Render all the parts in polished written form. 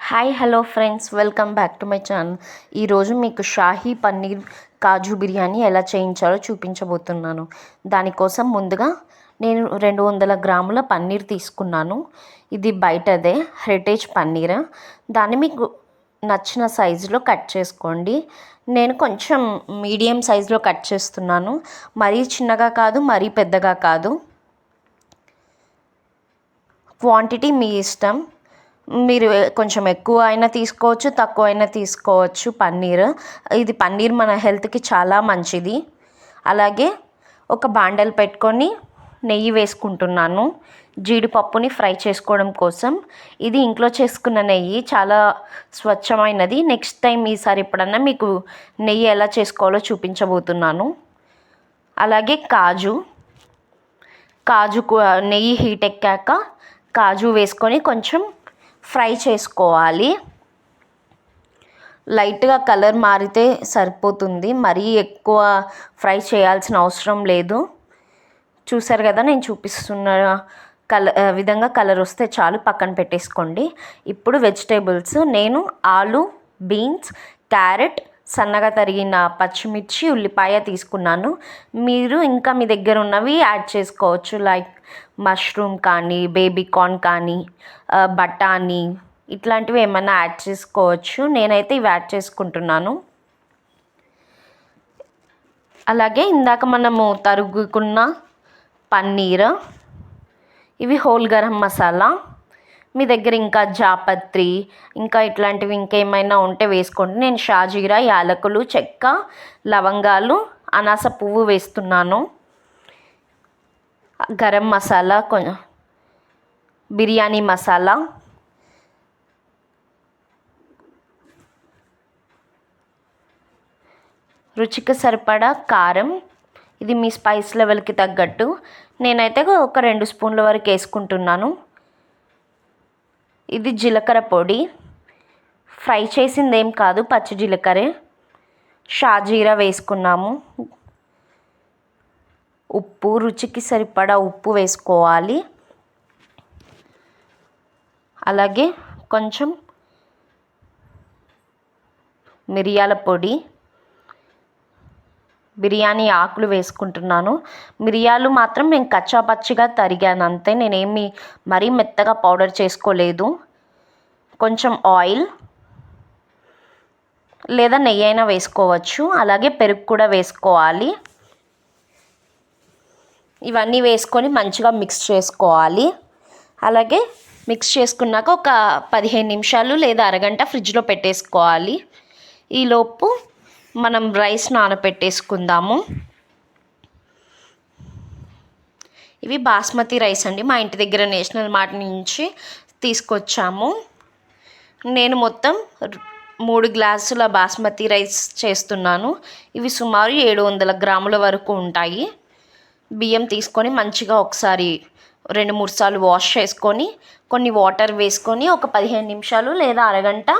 Hi hello friends, welcome back to my channel. ఈరోజు మీకు షాహీ పన్నీర్ కాజు బిర్యానీ ఎలా చేయించాలో చూపించబోతున్నాను. దానికోసం ముందుగా నేను 200 గ్రాముల పన్నీర్ తీసుకున్నాను. ఇది బయటదే హెరిటేజ్ పన్నీర్. దాన్ని మీకు నచ్చిన సైజులో కట్ చేసుకోండి. నేను కొంచెం మీడియం సైజులో కట్ చేస్తున్నాను. మరీ చిన్నగా కాదు, మరీ పెద్దగా కాదు. క్వాంటిటీ మీ ఇష్టం. మీరు కొంచెం ఎక్కువ అయినా తీసుకోవచ్చు, తక్కువ అయినా తీసుకోవచ్చు. ఇది పన్నీర్ మన హెల్త్కి చాలా మంచిది. అలాగే ఒక బాండల్ పెట్టుకొని నెయ్యి వేసుకుంటున్నాను జీడిపప్పుని ఫ్రై చేసుకోవడం కోసం. ఇది ఇంట్లో చేసుకున్న నెయ్యి, చాలా స్వచ్ఛమైనది. నెక్స్ట్ టైం ఈసారి ఎప్పుడన్నా మీకు నెయ్యి ఎలా చేసుకోవాలో చూపించబోతున్నాను. అలాగే కాజు నెయ్యి హీట్ ఎక్కాక కాజు వేసుకొని కొంచెం ఫ్రై చేసుకోవాలి. లైట్గా కలర్ మారితే సరిపోతుంది, మరీ ఎక్కువ ఫ్రై చేయాల్సిన అవసరం లేదు. చూసారు కదా, నేను చూపిస్తున్న విధంగా కలర్ వస్తే చాలు, పక్కన పెట్టేసుకోండి. ఇప్పుడు వెజిటేబుల్స్ నేను ఆలు, బీన్స్, క్యారెట్, సన్నగా తరిగిన పచ్చిమిర్చి, ఉల్లిపాయ తీసుకున్నాను. మీరు ఇంకా మీ దగ్గర ఉన్నవి యాడ్ చేసుకోవచ్చు, లైక్ మష్రూమ్ కానీ, బేబీ కార్న్ కానీ, బఠానీ, ఇట్లాంటివి ఏమన్నా యాడ్ చేసుకోవచ్చు. నేనైతే ఇవి యాడ్ చేసుకుంటున్నాను. అలాగే ఇందాక మనము తరుగుకున్న పన్నీర్, ఇవి హోల్ గరం మసాలా. మీ దగ్గర ఇంకా జాపత్రి, ఇంకా ఇట్లాంటివి ఇంకేమైనా ఉంటే వేసుకోండి. నేను షాజీరా, యాలకులు, చెక్క, లవంగాలు, అనాస పువ్వు వేస్తున్నాను. గరం మసాలా, బిర్యానీ మసాలా, రుచికి సరిపడా కారం. ఇది మీ స్పైస్ లెవెల్కి తగ్గట్టు. నేనైతే ఒక 2 స్పూన్ల వరకు వేసుకుంటున్నాను. ఇది జీలకర్ర పొడి, ఫ్రై చేసింది ఏం కాదు, పచ్చి జీలకర్రే. షాజీరా వేసుకున్నాము. ఉప్పు, రుచికి సరిపడా ఉప్పు వేసుకోవాలి. అలాగే కొంచెం మిరియాల పొడి, బిర్యానీ ఆకులు వేసుకుంటున్నాను. మిరియాలు మాత్రం నేను కచ్చా పచ్చిగా తరిగాను అంతే, నేనేమి మరీ మెత్తగా పౌడర్ చేసుకోలేదు. కొంచెం ఆయిల్ లేదా నెయ్యి అయినా వేసుకోవచ్చు. అలాగే పెరుగు కూడా వేసుకోవాలి. ఇవన్నీ వేసుకొని మంచిగా మిక్స్ చేసుకోవాలి. అలాగే మిక్స్ చేసుకున్నాక ఒక 15 నిమిషాలు లేదా అరగంట ఫ్రిడ్జ్లో పెట్టేసుకోవాలి. ఈలోపు మనం రైస్ నానబెట్టేసుకుందాము. ఇవి బాస్మతి రైస్ అండి, మా ఇంటి దగ్గర నేషనల్ మార్ట్ నుంచి తీసుకొచ్చాము. నేను మొత్తం 3 గ్లాసుల బాస్మతి రైస్ చేస్తున్నాను. ఇవి సుమారు 700 గ్రాముల వరకు ఉంటాయి. బియ్యం తీసుకొని మంచిగా ఒకసారి 2-3 సార్లు వాష్ చేసుకొని కొన్ని వాటర్ వేసుకొని ఒక 15 నిమిషాలు లేదా అరగంట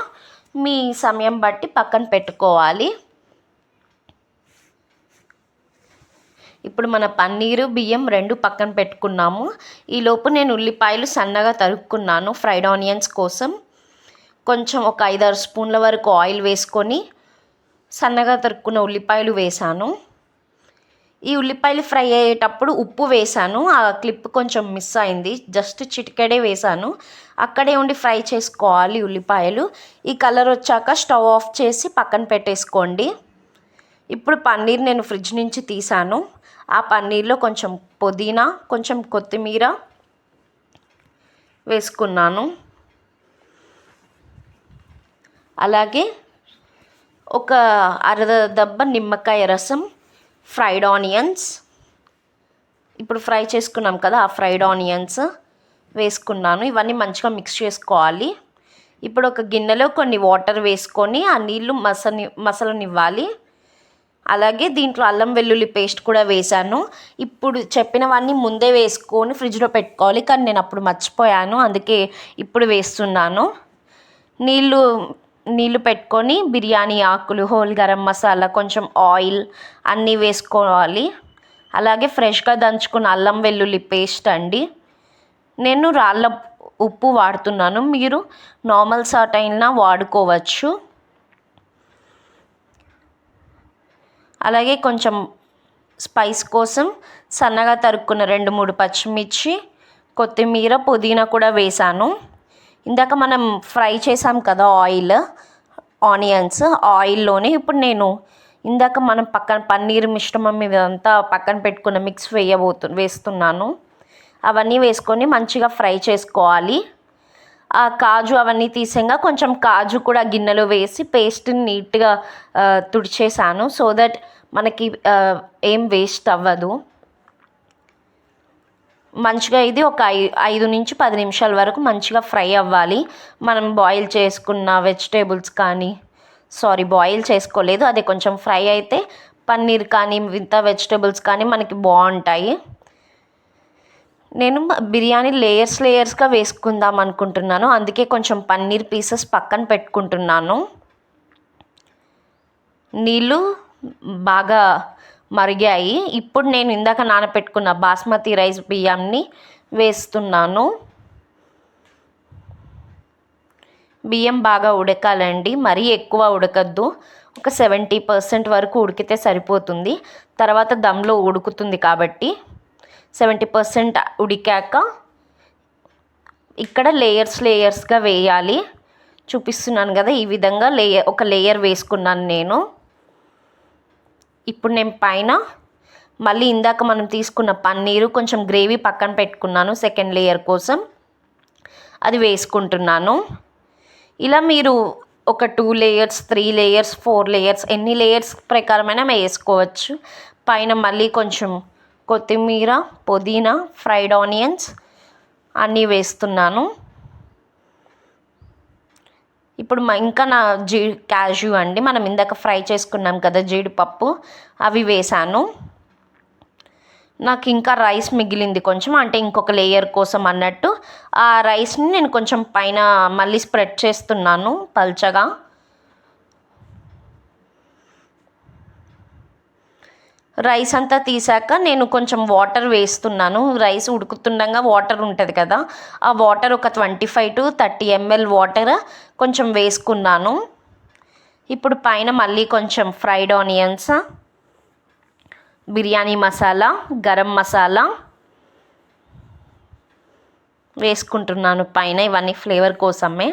మీ సమయం బట్టి పక్కన పెట్టుకోవాలి. ఇప్పుడు మన పన్నీరు, బియ్యం 2 పక్కన పెట్టుకున్నాము. ఈలోపు నేను ఉల్లిపాయలు సన్నగా తరుక్కున్నాను ఫ్రైడ్ ఆనియన్స్ కోసం. కొంచెం ఒక 5-6 స్పూన్ల వరకు ఆయిల్ వేసుకొని సన్నగా తరుక్కున్న ఉల్లిపాయలు వేసాను. ఈ ఉల్లిపాయలు ఫ్రై అయ్యేటప్పుడు ఉప్పు వేసాను. ఆ క్లిప్ కొంచెం మిస్ అయింది, జస్ట్ చిటికెడే వేసాను. అక్కడే ఉండి ఫ్రై చేసుకోవాలి ఉల్లిపాయలు. ఈ కలర్ వచ్చాక స్టవ్ ఆఫ్ చేసి పక్కన పెట్టేసుకోండి. ఇప్పుడు పన్నీర్ నేను ఫ్రిడ్జ్ నుంచి తీసాను. ఆ పన్నీర్లో కొంచెం పుదీనా, కొంచెం కొత్తిమీర వేసుకున్నాను. అలాగే ఒక అరదబ్బ నిమ్మకాయ రసం, ఫ్రైడ్ ఆనియన్స్, ఇప్పుడు ఫ్రై చేసుకున్నాం కదా, ఆ ఫ్రైడ్ ఆనియన్స్ వేసుకున్నాను. ఇవన్నీ మంచిగా మిక్స్ చేసుకోవాలి. ఇప్పుడు ఒక గిన్నెలో కొన్ని వాటర్ వేసుకొని ఆ నీళ్ళు మసలనివ్వాలి. అలాగే దీంట్లో అల్లం వెల్లుల్లి పేస్ట్ కూడా వేసాను. ఇప్పుడు చెప్పినవన్నీ ముందే వేసుకొని ఫ్రిడ్జ్లో పెట్టుకోవాలి, కానీ నేను అప్పుడు మర్చిపోయాను, అందుకే ఇప్పుడు వేస్తున్నాను. నీళ్ళు పెట్టుకొని బిర్యానీ ఆకులు, హోల్ గరం మసాలా, కొంచెం ఆయిల్ అన్నీ వేసుకోవాలి. అలాగే ఫ్రెష్గా దంచుకున్న అల్లం వెల్లుల్లి పేస్ట్ అండి. నేను ఉప్పు వాడుతున్నాను. మీరు నార్మల్ సాల్ట్ అయినా వాడుకోవచ్చు. అలాగే కొంచెం స్పైస్ కోసం సన్నగా తరుక్కున్న 2-3 పచ్చిమిర్చి, కొత్తిమీర, పుదీనా కూడా వేసాను. ఇందాక మనం ఫ్రై చేసాం కదా ఆనియన్స్ ఆయిల్లోనే ఇప్పుడు నేను ఇందాక మనం పక్కన పన్నీర్ మిశ్రమం ఇదంతా పక్కన పెట్టుకున్న మిక్స్ వేస్తున్నాను. అవన్నీ వేసుకొని మంచిగా ఫ్రై చేసుకోవాలి. ఆ కాజు అవన్నీ తీసాక కొంచెం కాజు కూడా గిన్నెలో వేసి పేస్ట్ని నీట్గా తుడిచేసాను. సో దట్ మనకి ఏం వేస్ట్ అవ్వదు. మంచిగా ఇది ఒక 5-10 నిమిషాల వరకు మంచిగా ఫ్రై అవ్వాలి. మనం బాయిల్ చేసుకున్న వెజిటేబుల్స్ కానీ బాయిల్ చేసుకోలేదు, అది కొంచెం ఫ్రై అయితే పన్నీర్ కానీ మిగతా వెజిటేబుల్స్ కానీ మనకి బాగుంటాయి. నేను బిర్యానీ లేయర్స్గా వేసుకుందాం అనుకుంటున్నాను, అందుకే కొంచెం పన్నీర్ పీసెస్ పక్కన పెట్టుకుంటున్నాను. నీళ్ళు బాగా మరిగాయి. ఇప్పుడు నేను ఇందాక నానబెట్టుకున్న బాస్మతి రైస్ బియ్యాన్ని వేస్తున్నాను. బియ్యం బాగా ఉడకాలండి, మరీ ఎక్కువ ఉడకద్దు. ఒక 70% వరకు ఉడికితే సరిపోతుంది. తర్వాత దమ్లో ఉడుకుతుంది కాబట్టి 70% ఉడికాక ఇక్కడ లేయర్స్గా వేయాలి. చూపిస్తున్నాను కదా, ఈ విధంగా ఒక లేయర్ వేసుకున్నాను నేను. ఇప్పుడు నేను పైన మళ్ళీ ఇందాక మనం తీసుకున్న పన్నీరు కొంచెం గ్రేవీ పక్కన పెట్టుకున్నాను సెకండ్ లేయర్ కోసం, అది వేసుకుంటున్నాను. ఇలా మీరు ఒక 2 లేయర్స్ 3 లేయర్స్ 4 లేయర్స్ ఎన్ని లేయర్స్ ప్రకారమైనా వేసుకోవచ్చు. పైన మళ్ళీ కొంచెం కొత్తిమీర, పుదీనా, ఫ్రైడ్ ఆనియన్స్ అన్నీ వేస్తున్నాను. ఇప్పుడు ఇంకా క్యాష్యూ అండి, మనం ఇందాక ఫ్రై చేసుకున్నాం కదా జీడిపప్పు, అవి వేసాను. నాకు ఇంకా రైస్ మిగిలింది కొంచెం, అంటే ఇంకొక లేయర్ కోసం అన్నట్టు ఆ రైస్ని నేను కొంచెం పైన మళ్ళీ స్ప్రెడ్ చేస్తున్నాను పల్చగా. రైస్ అంతా తీసాక నేను కొంచెం వాటర్ వేస్తున్నాను. రైస్ ఉడుకుతుండగా వాటర్ ఉంటుంది కదా, ఆ వాటర్ ఒక 25-30 ml వాటర్ కొంచెం వేసుకున్నాను. ఇప్పుడు పైన మళ్ళీ కొంచెం ఫ్రైడ్ ఆనియన్స్, బిర్యానీ మసాలా, గరం మసాలా వేసుకుంటున్నాను పైన, ఇవన్నీ ఫ్లేవర్ కోసమే.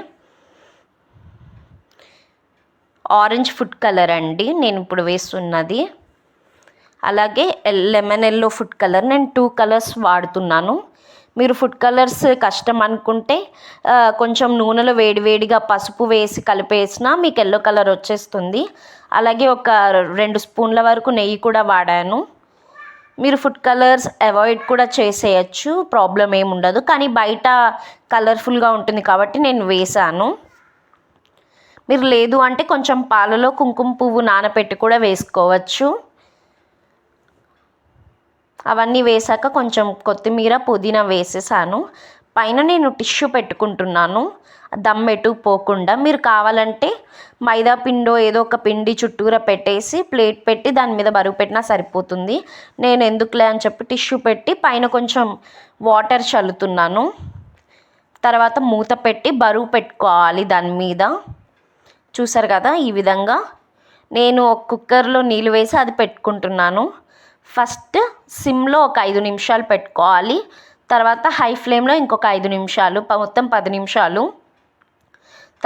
ఆరెంజ్ ఫుడ్ కలర్ అండి నేను ఇప్పుడు వేస్తున్నది. అలాగే లెమన్ ఎల్లో ఫుడ్ కలర్, నేను 2 కలర్స్ వాడుతున్నాను. మీరు ఫుడ్ కలర్స్ కష్టం అనుకుంటే కొంచెం నూనెలో వేడివేడిగా పసుపు వేసి కలిపేసినా మీకు ఎల్లో కలర్ వచ్చేస్తుంది. అలాగే ఒక 2 స్పూన్ల వరకు నెయ్యి కూడా వాడాను. మీరు ఫుడ్ కలర్స్ అవాయిడ్ కూడా చేసేయచ్చు, ప్రాబ్లం ఏమి ఉండదు. కానీ బయట కలర్ఫుల్గా ఉంటుంది కాబట్టి నేను వేసాను. మీరు లేదు అంటే కొంచెం పాలలో కుంకుమ పువ్వు నానబెట్టి కూడా వేసుకోవచ్చు. అవన్నీ వేసాక కొంచెం కొత్తిమీర, పుదీనా వేసేసాను. పైన నేను టిష్యూ పెట్టుకుంటున్నాను దమ్ ఎటు పోకుండా. మీరు కావాలంటే మైదా పిండో ఏదో ఒక పిండి చుట్టూరా పెట్టేసి ప్లేట్ పెట్టి దాని మీద బరువు పెట్టినా సరిపోతుంది. నేను ఎందుకులే అని చెప్పి టిష్యూ పెట్టి పైన కొంచెం వాటర్ చల్లుతున్నాను. తర్వాత మూత పెట్టి బరువు పెట్టుకోవాలి దాని మీద. చూసారు కదా, ఈ విధంగా నేను ఒక కుక్కర్లో నీళ్ళు వేసి అది పెట్టుకుంటున్నాను. ఫస్ట్ సిమ్లో ఒక 5 నిమిషాలు పెట్టుకోవాలి, తర్వాత హై ఫ్లేమ్లో ఇంకొక 5 నిమిషాలు, మొత్తం 10 నిమిషాలు.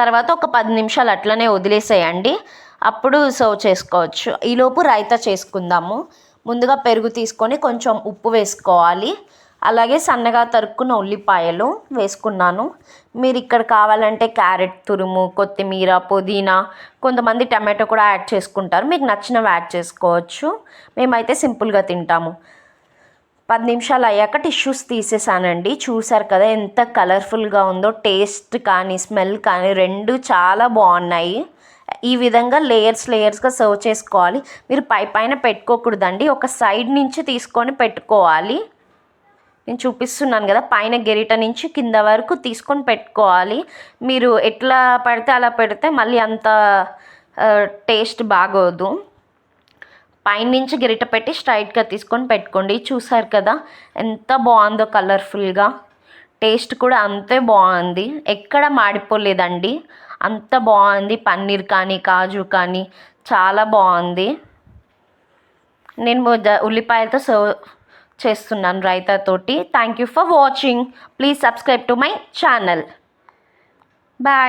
తర్వాత ఒక 10 నిమిషాలు అట్లనే వదిలేసేయండి, అప్పుడు సర్వ్ చేసుకోవచ్చు. ఈలోపు రైతా చేసుకుందాము. ముందుగా పెరుగు తీసుకొని కొంచెం ఉప్పు వేసుకోవాలి. అలాగే సన్నగా తరుక్కున్న ఉల్లిపాయలు వేసుకున్నాను. మీరు ఇక్కడ కావాలంటే క్యారెట్ తురుము, కొత్తిమీర, పుదీనా, కొంతమంది టమాటో కూడా యాడ్ చేసుకుంటారు, మీకు నచ్చినవి యాడ్ చేసుకోవచ్చు. మేమైతే సింపుల్గా తింటాము. 10 నిమిషాలు అయ్యాక టిష్యూస్ తీసేసానండి. చూసారు కదా ఎంత కలర్ఫుల్గా ఉందో, టేస్ట్ కానీ స్మెల్ కానీ రెండు చాలా బాగున్నాయి. ఈ విధంగా లేయర్స్గా సర్వ్ చేసుకోవాలి. మీరు పైన పెట్టుకోకూడదండి, ఒక సైడ్ నుంచి తీసుకొని పెట్టుకోవాలి. నేను చూపిస్తున్నాను కదా, పైన గెరిట నుంచి కింద వరకు తీసుకొని పెట్టుకోవాలి. మీరు ఎట్లా పడితే అలా పెడితే మళ్ళీ అంత టేస్ట్ బాగోదు. పైనుంచి గెరిట పెట్టి స్ట్రైట్గా తీసుకొని పెట్టుకోండి. చూసారు కదా ఎంత బాగుందో కలర్ఫుల్గా. టేస్ట్ కూడా అంతే బాగుంది, ఎక్కడ మాడిపోలేదండి. అంత బాగుంది, పన్నీర్ కానీ కాజు కానీ చాలా బాగుంది. నేను ఉల్లిపాయలతో సర్వ్ చేస్తున్నాను రైతాతోటి. Thank you for watching. Please subscribe to my channel. Bye.